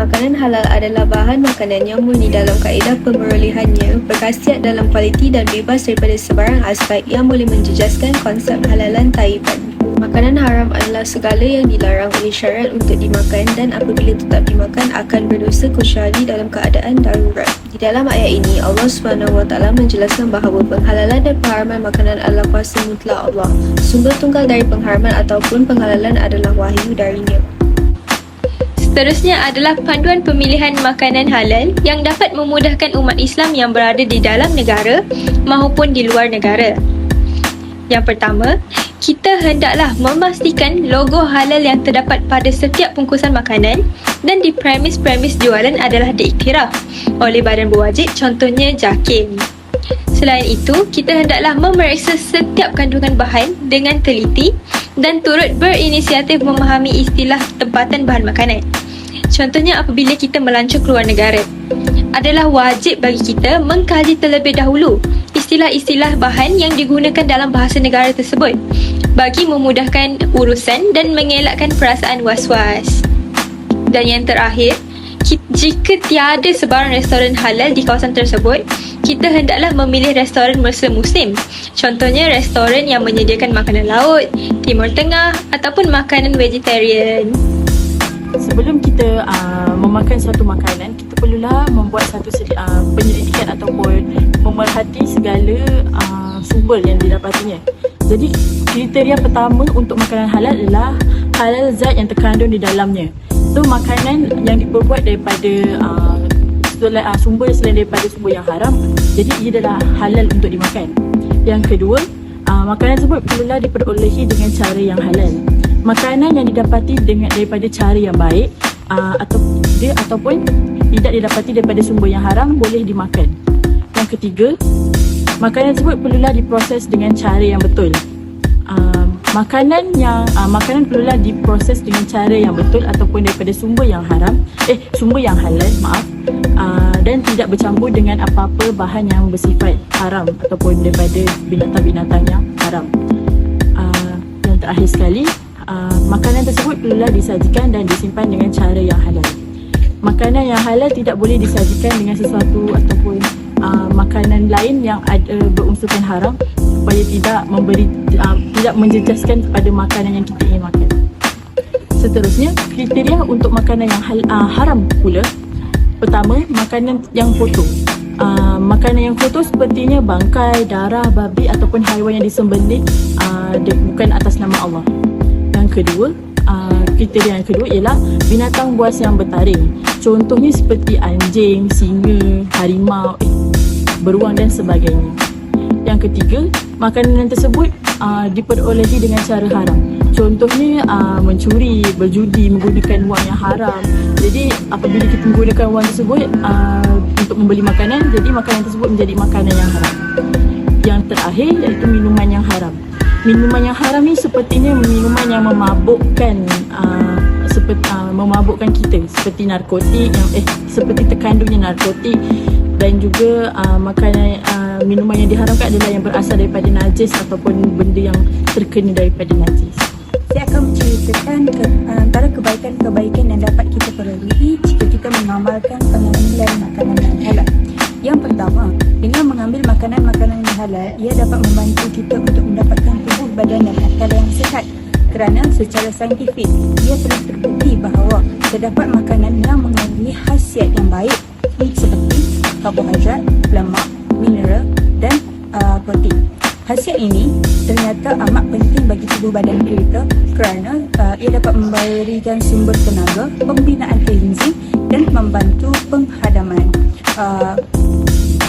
Makanan halal adalah bahan makanan yang murni dalam kaedah pemerolehannya, berkhasiat dalam kualiti dan bebas daripada sebarang aspek yang boleh menjejaskan konsep halalan taiban. Makanan haram adalah segala yang dilarang oleh syariat untuk dimakan dan apabila tetap dimakan akan berdosa kecuali dalam keadaan darurat. Di dalam ayat ini, Allah SWT menjelaskan bahawa penghalalan dan pengharaman makanan adalah kuasa mutlak Allah. Sumber tunggal dari pengharaman ataupun penghalalan adalah wahyu darinya. Seterusnya adalah panduan pemilihan makanan halal yang dapat memudahkan umat Islam yang berada di dalam negara maupun di luar negara. Yang pertama, kita hendaklah memastikan logo halal yang terdapat pada setiap bungkusan makanan dan di premis-premis jualan adalah diiktiraf oleh badan berwajib, contohnya JAKIM. Selain itu, kita hendaklah memeriksa setiap kandungan bahan dengan teliti dan turut berinisiatif memahami istilah tempatan bahan makanan. Contohnya apabila kita melancong keluar negara, adalah wajib bagi kita mengkaji terlebih dahulu istilah-istilah bahan yang digunakan dalam bahasa negara tersebut bagi memudahkan urusan dan mengelakkan perasaan was-was. Dan yang terakhir, jika tiada sebarang restoran halal di kawasan tersebut, kita hendaklah memilih restoran Muslim. Contohnya restoran yang menyediakan makanan laut, Timur Tengah ataupun makanan vegetarian. Sebelum kita memakan suatu makanan, kita perlulah membuat satu penyelidikan ataupun memerhati segala sumber yang didapatinya. Jadi kriteria pertama untuk makanan halal adalah halal zat yang terkandung di dalamnya. So makanan yang diperbuat daripada sumber selain daripada sumber yang haram, jadi ia adalah halal untuk dimakan. Yang kedua, makanan tersebut perlulah diperolehi dengan cara yang halal. Makanan yang didapati daripada cara yang baik ataupun tidak didapati daripada sumber yang haram boleh dimakan. Yang ketiga, makanan tersebut perlulah diproses dengan cara yang betul. Makanan perlulah diproses dengan cara yang betul ataupun daripada sumber yang halal, dan tidak bercampur dengan apa-apa bahan yang bersifat haram ataupun daripada binatang-binatang yang haram. Yang terakhir sekali, makanan tersebut perlulah disajikan dan disimpan dengan cara yang halal. Makanan yang halal tidak boleh disajikan dengan sesuatu ataupun makanan lain yang ada berunsurkan haram supaya tidak menjejaskan kepada makanan yang kita ingin makan. Seterusnya, kriteria untuk makanan yang haram pula. Pertama, makanan yang kotor. Makanan yang kotor sepertinya bangkai, darah, babi ataupun haiwan yang disembelih bukan atas nama Allah. Yang kedua, kriteria yang kedua ialah binatang buas yang bertaring. Contohnya seperti anjing, singa, harimau, beruang dan sebagainya. Yang ketiga, makanan tersebut diperolehi dengan cara haram. Contohnya mencuri, berjudi, menggunakan wang yang haram. Jadi apabila kita menggunakan wang tersebut untuk membeli makanan, jadi makanan tersebut menjadi makanan yang haram. Yang terakhir iaitu minuman yang haram. Minuman yang haram ni sepertinya minuman yang memabukkan kita, seperti narkotik seperti terkandungnya narkotik, dan juga minuman yang diharamkan adalah yang berasal daripada najis ataupun benda yang terkena daripada najis. Saya akan menceritakan antara kebaikan-kebaikan yang dapat kita peroleh jika kita mengamalkan pengambilan makanan yang halal. Yang pertama, dengan mengambil makanan-makanan yang halal, ia dapat membantu kita untuk mendapatkan tubuh badan dan akal yang sihat. Kerana secara saintifik, ia telah terbukti bahawa terdapat makanan yang mengandungi khasiat yang baik seperti karbohidrat, lemak, mineral dan protein. Khasiat ini ternyata amat penting bagi tubuh badan kita kerana ia dapat memberikan sumber tenaga, pembinaan enzim dan membantu penghadaman.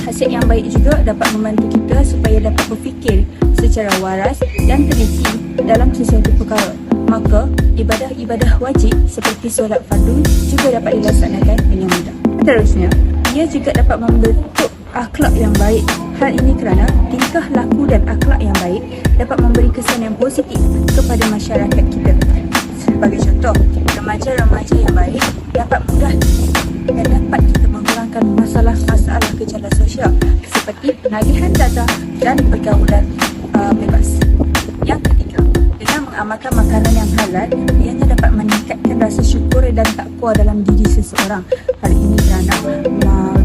Khasiat yang baik juga dapat membantu kita supaya dapat berfikir secara waras dan teliti dalam sesuatu perkara. Maka ibadah-ibadah wajib seperti solat fardu juga dapat dilaksanakan dengan mudah. Seterusnya, ia juga dapat membentuk akhlak yang baik. Hal ini kerana tingkah laku dan akhlak yang baik dapat memberi kesan yang positif kepada masyarakat kita. Sebagai contoh, remaja-remaja yang baik dapat mudah dan dapat kita mengurangkan masalah-masalah gejala sosial seperti penagihan data dan pergaulan bebas. Yang ketiga, dengan mengamalkan makanan yang halal, ianya dapat meningkatkan rasa syukur dan takwa dalam diri seseorang. Hal ini kerana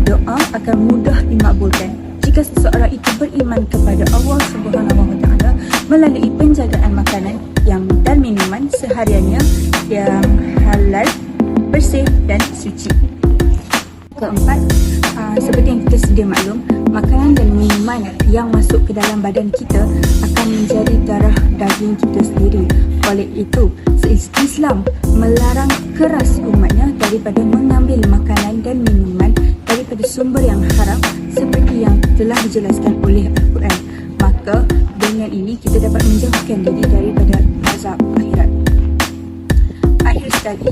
doa akan mudah dimakbulkan jika seseorang itu beriman kepada Allah Subhanahu Wa Taala melalui penjagaan makanan dan minuman sehariannya yang halal, bersih dan suci. Keempat, seperti yang kita sedia maklum, makanan dan minuman yang masuk ke dalam badan kita akan menjadi darah daging kita sendiri. Oleh itu, Islam melarang keras umatnya daripada mengambil makanan dan minuman daripada sumber yang haram seperti yang telah dijelaskan oleh Al-Quran. Maka dengan ini kita dapat menjauhkan diri daripada azab akhirat. Akhir sekali,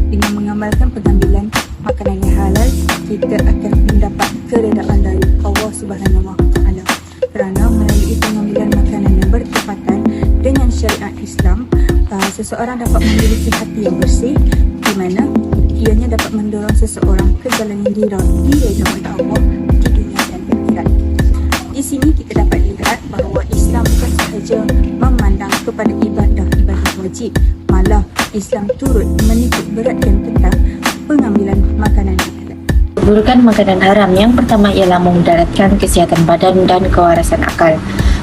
dengan mengamalkan pengambilan makanan yang halal, kita akan mendapat keredaan dari Allah Subhanahu Wa Taala. Kerana melalui pengambilan makanan yang bertepatan dengan syariat Islam, seseorang dapat memiliki hati yang bersih, di mana ianya dapat mendorong seseorang ke jalan yang diredai oleh Allah di dunia dan akhirat. Di sini kita dapat lihat bahawa Islam bukan sahaja memandang kepada ibadah wajib, malah Islam turut menitik beratkan tentang pengambilan makanan yang halal. Keburukan makanan haram yang pertama ialah memudaratkan kesihatan badan dan kewarasan akal.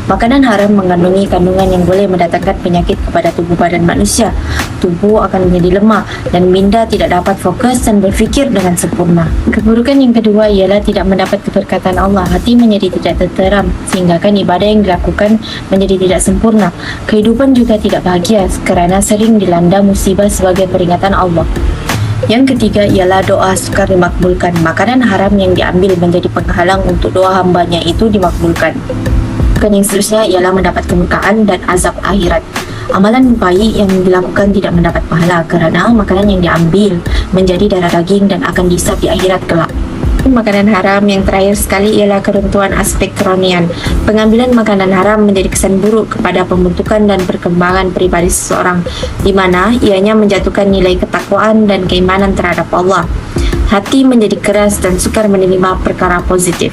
Makanan haram mengandungi kandungan yang boleh mendatangkan penyakit kepada tubuh badan manusia. Tubuh akan menjadi lemah dan minda tidak dapat fokus dan berfikir dengan sempurna. Keburukan yang kedua ialah tidak mendapat keberkatan Allah. Hati menjadi tidak tenteram sehinggakan ibadah yang dilakukan menjadi tidak sempurna. Kehidupan juga tidak bahagia kerana sering dilanda musibah sebagai peringatan Allah. Yang ketiga ialah doa sukar dimakbulkan. Makanan haram yang diambil menjadi penghalang untuk doa hambanya itu dimakbulkan. Yang seterusnya ialah mendapat kemurkaan dan azab akhirat. Amalan baik yang dilakukan tidak mendapat pahala kerana makanan yang diambil menjadi darah daging dan akan dihisap di akhirat kelak. Makanan haram yang terakhir sekali ialah keruntuhan aspek kerohanian. Pengambilan makanan haram menjadi kesan buruk kepada pembentukan dan perkembangan pribadi seseorang, di mana ianya menjatuhkan nilai ketakwaan dan keimanan terhadap Allah. Hati menjadi keras dan sukar menerima perkara positif.